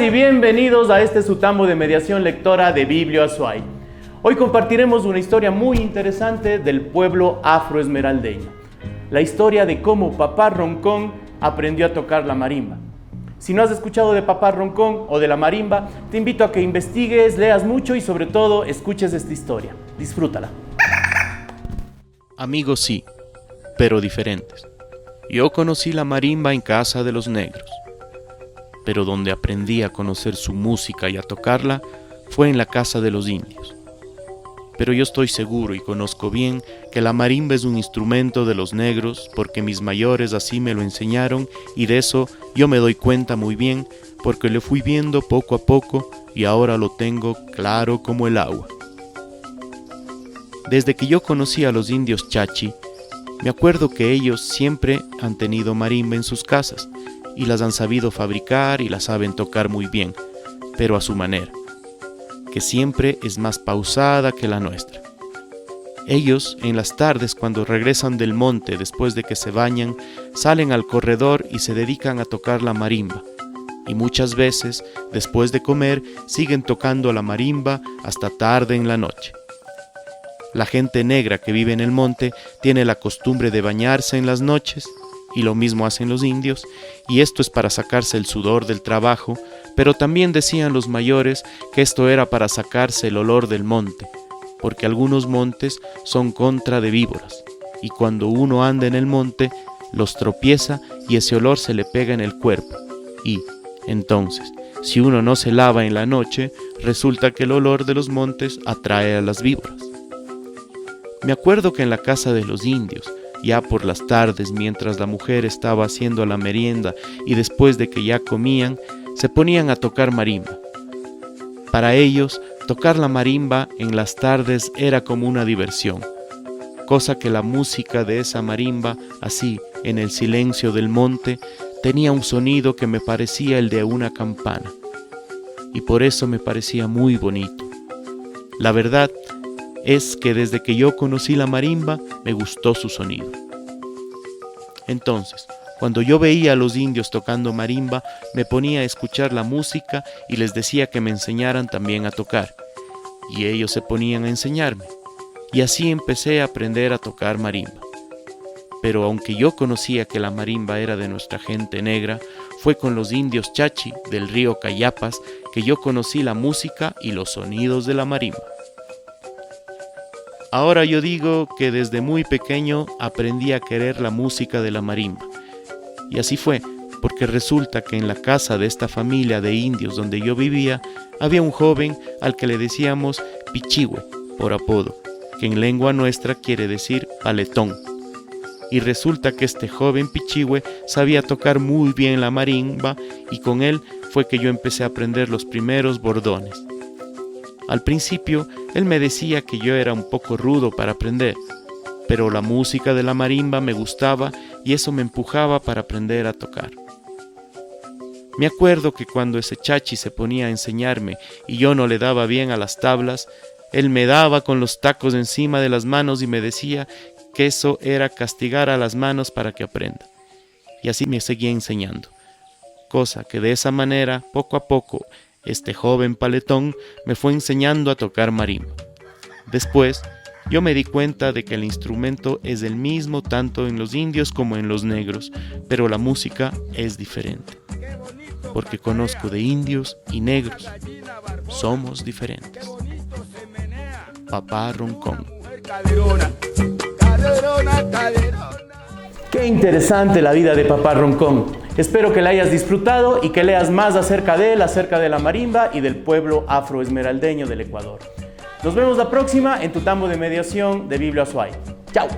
y bienvenidos a este su tambo de mediación lectora de Biblio Azuay. Hoy compartiremos una historia muy interesante del pueblo afroesmeraldeño. La historia de cómo Papá Roncón aprendió a tocar la marimba. Si no has escuchado de Papá Roncón o de la marimba, te invito a que investigues, leas mucho y sobre todo escuches esta historia. Disfrútala. Amigos sí, pero diferentes. Yo conocí la marimba en casa de los negros, pero donde aprendí a conocer su música y a tocarla fue en la casa de los indios. Pero yo estoy seguro y conozco bien que la marimba es un instrumento de los negros porque mis mayores así me lo enseñaron y de eso yo me doy cuenta muy bien porque lo fui viendo poco a poco y ahora lo tengo claro como el agua. Desde que yo conocí a los indios Chachi, me acuerdo que ellos siempre han tenido marimba en sus casas y las han sabido fabricar y las saben tocar muy bien, pero a su manera, que siempre es más pausada que la nuestra. Ellos, en las tardes cuando regresan del monte después de que se bañan, salen al corredor y se dedican a tocar la marimba, y muchas veces, después de comer, siguen tocando la marimba hasta tarde en la noche. La gente negra que vive en el monte tiene la costumbre de bañarse en las noches, y lo mismo hacen los indios, y esto es para sacarse el sudor del trabajo, pero también decían los mayores que esto era para sacarse el olor del monte, porque algunos montes son contra de víboras, y cuando uno anda en el monte, los tropieza y ese olor se le pega en el cuerpo, y, entonces, si uno no se lava en la noche, resulta que el olor de los montes atrae a las víboras. Me acuerdo que en la casa de los indios, ya por las tardes, mientras la mujer estaba haciendo la merienda y después de que ya comían, se ponían a tocar marimba. Para ellos, tocar la marimba en las tardes era como una diversión, cosa que la música de esa marimba, así, en el silencio del monte, tenía un sonido que me parecía el de una campana, y por eso me parecía muy bonito. La verdad es que desde que yo conocí la marimba, me gustó su sonido. Entonces, cuando yo veía a los indios tocando marimba, me ponía a escuchar la música y les decía que me enseñaran también a tocar. Y ellos se ponían a enseñarme. Y así empecé a aprender a tocar marimba. Pero aunque yo conocía que la marimba era de nuestra gente negra, fue con los indios Chachi del río Cayapas que yo conocí la música y los sonidos de la marimba. Ahora yo digo que desde muy pequeño aprendí a querer la música de la marimba. Y así fue, porque resulta que en la casa de esta familia de indios donde yo vivía, había un joven al que le decíamos Pichihue, por apodo, que en lengua nuestra quiere decir paletón. Y resulta que este joven Pichihue sabía tocar muy bien la marimba y con él fue que yo empecé a aprender los primeros bordones. Al principio, él me decía que yo era un poco rudo para aprender, pero la música de la marimba me gustaba y eso me empujaba para aprender a tocar. Me acuerdo que cuando ese Chachi se ponía a enseñarme y yo no le daba bien a las tablas, él me daba con los tacos encima de las manos y me decía que eso era castigar a las manos para que aprenda. Y así me seguía enseñando, cosa que de esa manera, poco a poco, este joven paletón me fue enseñando a tocar marimba. Después, yo me di cuenta de que el instrumento es el mismo tanto en los indios como en los negros, pero la música es diferente. Porque conozco de indios y negros. Somos diferentes. Papá Roncón. Qué interesante la vida de Papá Roncón. Espero que la hayas disfrutado y que leas más acerca de él, acerca de la marimba y del pueblo afroesmeraldeño del Ecuador. Nos vemos la próxima en tu tambo de mediación de Biblio Azuay. ¡Chao!